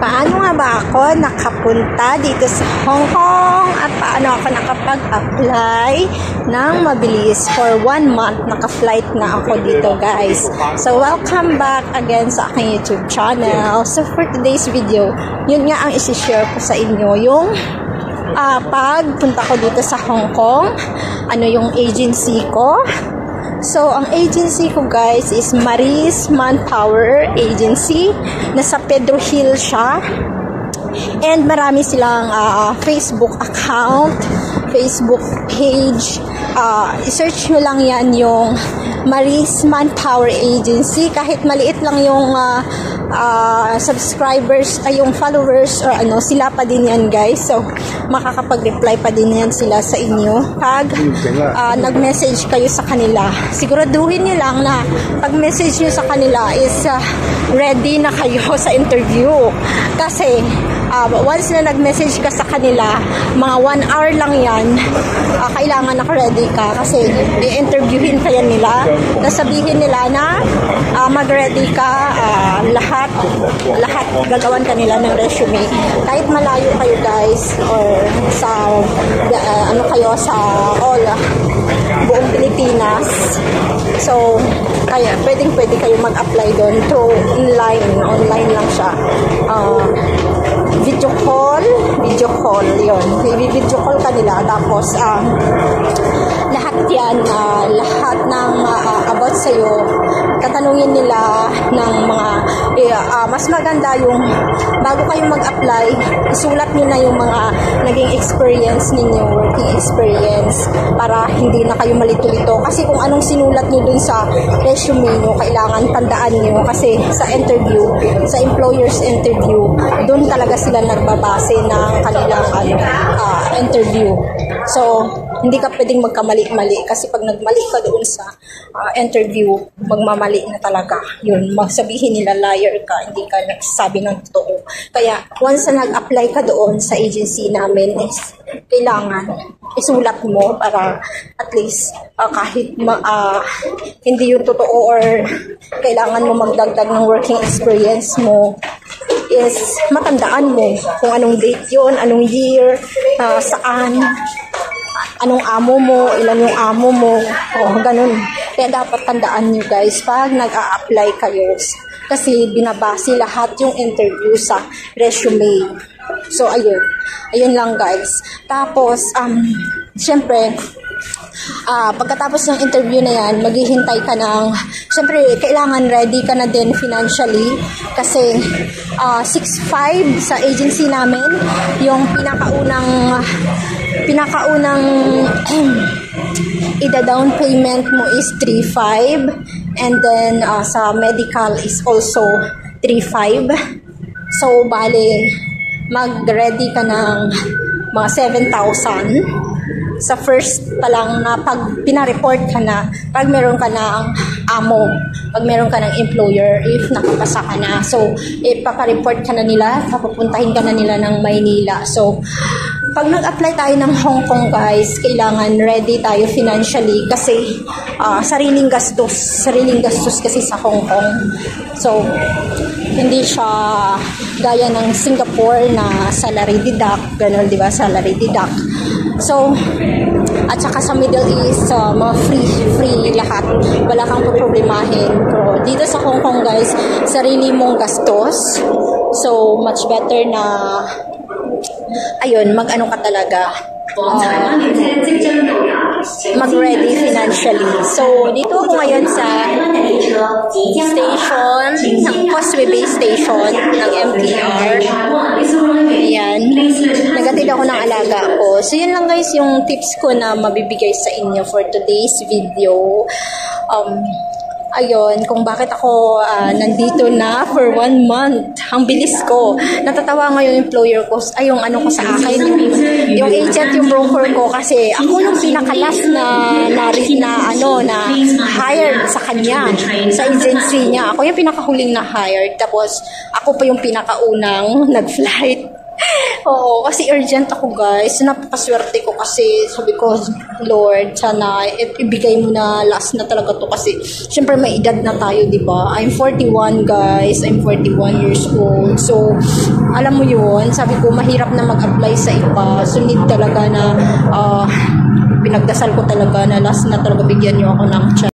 Paano nga ba ako nakapunta dito sa Hong Kong at paano ako nakapag-apply ng mabilis for 1 month? Naka-flight na ako dito, guys. So, welcome back again sa aking YouTube channel. So, for today's video, yun nga ang isi-share ko sa inyo, yung pagpunta ko dito sa Hong Kong, ano yung agency ko. So, ang agency ko, guys, is Maris Manpower Agency. Nasa Pedro Hill siya. And marami silang Facebook account, Facebook page. I-search nyo lang yan yung Maris Manpower Agency. Kahit maliit lang yung subscribers, ay yung followers, or ano, sila pa din yan, guys. So, makakapag-reply pa din yan sila sa inyo pag nag-message kayo sa kanila. Siguraduhin nyo lang na pag-message nyo sa kanila is ready na kayo sa interview. Kasi, once na nag-message ka sa kanila, mga 1 hour lang yan, kailangan naka-ready ka kasi i-interviewin ka yan nila. Nasabihin nila na mag-ready ka, lahat gagawan kanila ng resume. Kahit malayo kayo, guys, or sa ano kayo sa buong Pilipinas. So, kaya pwede kayo mag-apply doon through online lang siya. Video call yun. Video call kanila. Tapos, lahat yan, lahat ng about sa'yo, tatanungin nila ng mga, mas maganda yung, bago kayo mag-apply, isulat nyo na yung mga naging experience ninyo, working experience, para hindi na kayo malito-lito. Kasi kung anong sinulat nyo dun sa resume nyo, kailangan tandaan nyo. Kasi sa interview, sa employer's interview, dun talaga sila nagbabase ng kanilang interview. So, hindi ka pwedeng magkamali-mali kasi pag nagmali ka doon sa interview, magmamali na talaga. Yun, sabihin nila liar ka, hindi ka nagsasabi ng totoo. Kaya, once na nag-apply ka doon sa agency namin, is kailangan isulat mo para at least kahit hindi yung totoo or kailangan mo magdagdag ng working experience mo, is matandaan mo kung anong date yun, anong year, saan, anong amo mo, ilan yung amo mo, ganun. Kaya dapat tandaan nyo, guys, pag nag-a-apply kayo. Kasi binabase lahat yung interview sa resume. So, ayun lang, guys. Tapos, syempre, pagkatapos ng interview na yan, maghihintay ka ng, syempre, kailangan ready ka na din financially kasi 6.5 sa agency namin, yung pinakaunang ida-down payment mo is 3.5 and then sa medical is also 3.5. So, bale, mag-ready ka ng mga 7,000 sa first pa lang na pag pinareport ka na, pag meron ka ng amo, pag meron ka ng employer, if nakapasa ka na. So, ipapareport ka na nila, papupuntahin ka na nila ng Maynila. So, pag nag-apply tayo ng Hong Kong, guys, kailangan ready tayo financially kasi sariling gastos kasi sa Hong Kong. So, hindi siya gaya ng Singapore na salary deduct, gano'n, di ba? Salary deduct. So, at saka sa Middle East, mga free lahat. Wala kang problemahin. Pero dito sa Hong Kong, guys, sarili mong gastos. So, much better na, ayun, mag-ano ka talaga. Mag-ready financially. So, dito ako ngayon sa station, ng Causeway Bay Station ng MTR. Ayan. Nagatid ako ng alaga ko. So, yun lang, guys, yung tips ko na mabibigay sa inyo for today's video. Ayun, kung bakit ako nandito na for 1 month. Ang bilis ko. Natatawa nga yung employer ko, yung ano ko sa akin, yung agent, yung broker ko, kasi ako yung pinakalas na hired sa kanya, sa agency niya. Ako yung pinakahuling na hired. Tapos, ako pa yung pinakaunang nag-flight. Oo, kasi urgent ako guys. Napakaswerte ko kasi sabi ko, Lord, sana ibigay mo na last na talaga to kasi syempre may edad na tayo, di ba? I'm 41 guys. I'm 41 years old. So, alam mo yun, sabi ko mahirap na mag-apply sa iba. So, need talaga na pinagdasal ko talaga na last na talaga bigyan niyo ako ng chance.